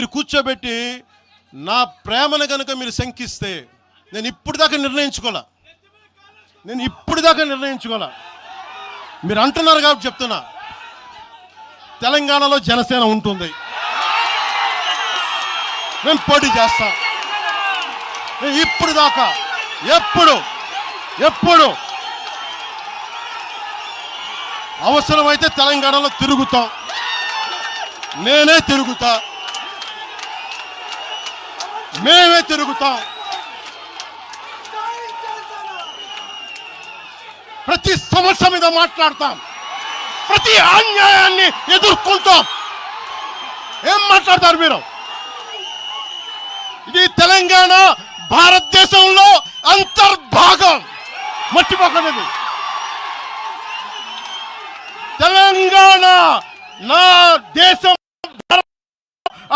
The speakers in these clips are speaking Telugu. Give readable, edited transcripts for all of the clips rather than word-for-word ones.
మీరు కూర్చోబెట్టి నా ప్రేమను కనుక మీరు శంకిస్తే నేను ఇప్పుడు దాకా నిర్ణయించుకోలే. మీరు అంటున్నారు కాబట్టి చెప్తున్నా, తెలంగాణలో జనసేన ఉంటుంది, నేను పోటీ చేస్తా. నేను ఇప్పుడు దాకా ఎప్పుడు అవసరమైతే తెలంగాణలో తిరుగుతాం, నేనే తిరుగుతా, మేమే తిరుగుతాం. ప్రతి సమస్య మీద మాట్లాడతాం, ప్రతి అన్యాయాన్ని ఎదుర్కొంటాం. ఏం మాట్లాడతారు మీరు? ఇది తెలంగాణ భారతదేశంలో అంతర్భాగం, మర్చిపోకండి. తెలంగాణ నా దేశం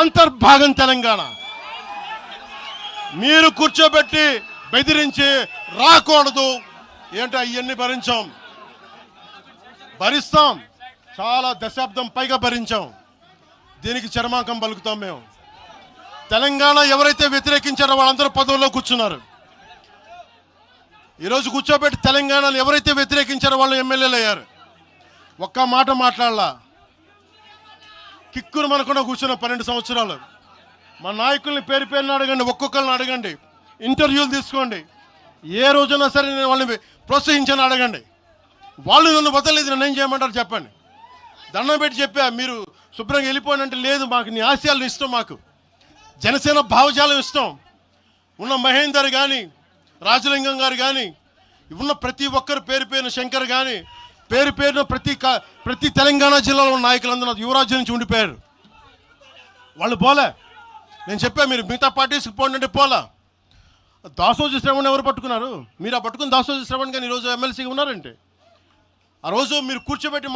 అంతర్భాగం. తెలంగాణ మీరు కూర్చోబెట్టి బెదిరించి రాకూడదు. ఏంటో అవన్నీ భరిస్తాం, చాలా దశాబ్దం పైగా భరించాం. దీనికి చర్మాంకం పలుకుతాం మేము. తెలంగాణ ఎవరైతే వ్యతిరేకించారో వాళ్ళందరూ పదవుల్లో కూర్చున్నారు. ఈరోజు కూర్చోబెట్టి తెలంగాణను ఎవరైతే వ్యతిరేకించారో వాళ్ళు ఎమ్మెల్యేలు అయ్యారు. ఒక్క మాట మాట్లాడలా. కిక్కురు మనకుండా కూర్చున్న 12 సంవత్సరాలు. మా నాయకుల్ని పేరు పేరుని అడగండి, ఒక్కొక్కరిని అడగండి, ఇంటర్వ్యూలు తీసుకోండి. ఏ రోజునా సరే నేను వాళ్ళని ప్రోత్సహించాను అడగండి. వాళ్ళు నన్ను వదలలేదు, నన్ను ఏం చేయమంటారు చెప్పండి. దండం పెట్టి చెప్పా, మీరు శుభ్రంగా వెళ్ళిపోయినంటే లేదు, మాకు నీ ఆశయాలు ఇష్టం, మాకు జనసేన భావజాలం ఇష్టం. ఉన్న మహేందర్ కానీ, రాజలింగం గారు కానీ, ఉన్న ప్రతి ఒక్కరు పేరు పేరున, శంకర్ కానీ పేరు పేరున ప్రతి తెలంగాణ జిల్లాలో ఉన్న నాయకులందరూ యువరాజ్యం నుంచి ఉండిపోయారు. వాళ్ళు పోలే. నేను చెప్పా, మీరు మిగతా పార్టీస్కి పోండి అంటే పోలా. దాసోజు శ్రవణ్ ఎవరు పట్టుకున్నారు? మీరు ఆ పట్టుకుని దాసోజు శ్రవణ్ కానీ ఈరోజు ఎమ్మెల్సీగా ఉన్నారంటే, ఆ రోజు మీరు కూర్చోబెట్టి